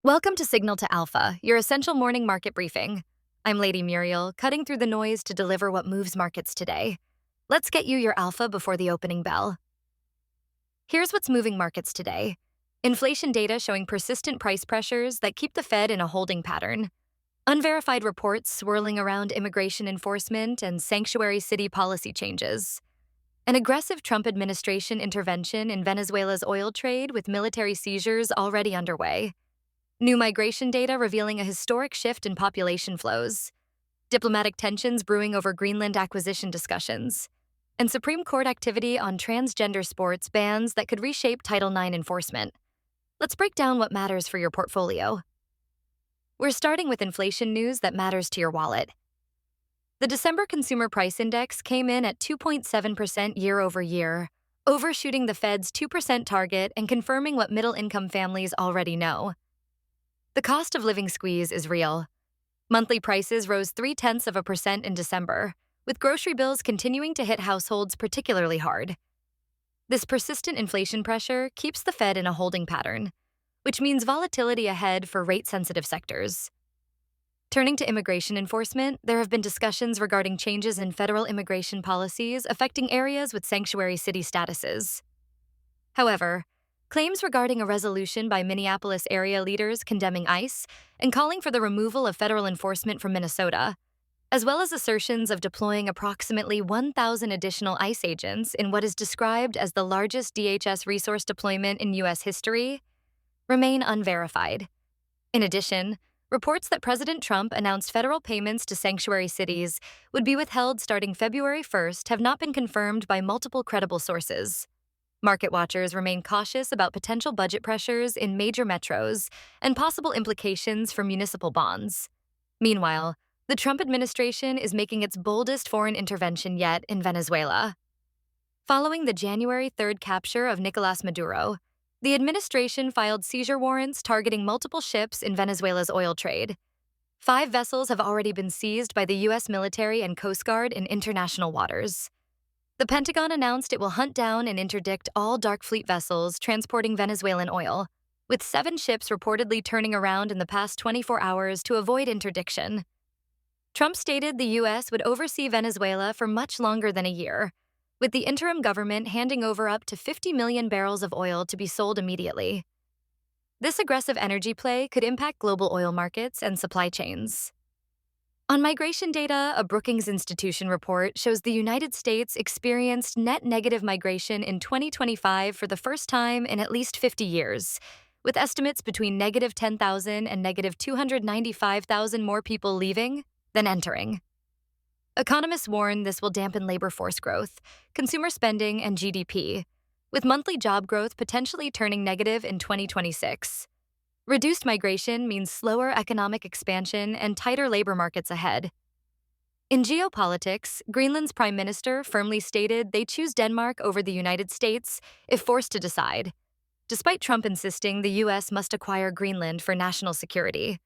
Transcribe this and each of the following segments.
Welcome to Signal to Alpha, your essential morning market briefing. I'm Lady Muriel, cutting through the noise to deliver what moves markets today. Let's get you your alpha before the opening bell. Here's what's moving markets today. Inflation data showing persistent price pressures that keep the Fed in a holding pattern. Unverified reports swirling around immigration enforcement and sanctuary city policy changes. An aggressive Trump administration intervention in Venezuela's oil trade with military seizures already underway. New migration data revealing a historic shift in population flows, diplomatic tensions brewing over Greenland acquisition discussions, and Supreme Court activity on transgender sports bans that could reshape Title IX enforcement. Let's break down what matters for your portfolio. We're starting with inflation news that matters to your wallet. The December Consumer Price Index came in at 2.7% year over year, overshooting the Fed's 2% target and confirming what middle-income families already know. The cost of living squeeze is real. Monthly prices rose 0.3% in December, with grocery bills continuing to hit households particularly hard. This persistent inflation pressure keeps the Fed in a holding pattern, which means volatility ahead for rate-sensitive sectors. Turning to immigration enforcement, there have been discussions regarding changes in federal immigration policies affecting areas with sanctuary city statuses. However, claims regarding a resolution by Minneapolis-area leaders condemning ICE and calling for the removal of federal enforcement from Minnesota, as well as assertions of deploying approximately 1,000 additional ICE agents in what is described as the largest DHS resource deployment in U.S. history, remain unverified. In addition, reports that President Trump announced federal payments to sanctuary cities would be withheld starting February 1st have not been confirmed by multiple credible sources. Market watchers remain cautious about potential budget pressures in major metros and possible implications for municipal bonds. Meanwhile, the Trump administration is making its boldest foreign intervention yet in Venezuela. Following the January 3rd capture of Nicolás Maduro, the administration filed seizure warrants targeting multiple ships in Venezuela's oil trade. 5 vessels have already been seized by the U.S. military and Coast Guard in international waters. The Pentagon announced it will hunt down and interdict all dark fleet vessels transporting Venezuelan oil, with 7 ships reportedly turning around in the past 24 hours to avoid interdiction. Trump stated the U.S. would oversee Venezuela for much longer than a year, with the interim government handing over up to 50 million barrels of oil to be sold immediately. This aggressive energy play could impact global oil markets and supply chains. On migration data, a Brookings Institution report shows the United States experienced net negative migration in 2025 for the first time in at least 50 years, with estimates between negative 10,000 and negative 295,000 more people leaving than entering. Economists warn this will dampen labor force growth, consumer spending, and GDP, with monthly job growth potentially turning negative in 2026. Reduced migration means slower economic expansion and tighter labor markets ahead. In geopolitics, Greenland's prime minister firmly stated they choose Denmark over the United States if forced to decide, despite Trump insisting the U.S. must acquire Greenland for national security.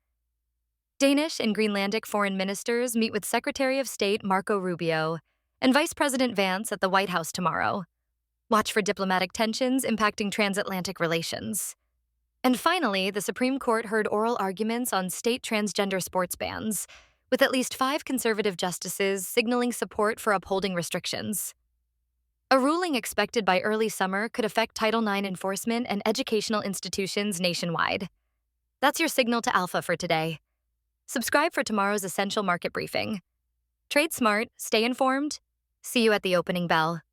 Danish and Greenlandic foreign ministers meet with Secretary of State Marco Rubio and Vice President Vance at the White House tomorrow. Watch for diplomatic tensions impacting transatlantic relations. And finally, the Supreme Court heard oral arguments on state transgender sports bans, with at least 5 conservative justices signaling support for upholding restrictions. A ruling expected by early summer could affect Title IX enforcement and educational institutions nationwide. That's your signal to Alpha for today. Subscribe for tomorrow's essential market briefing. Trade smart, stay informed. See you at the opening bell.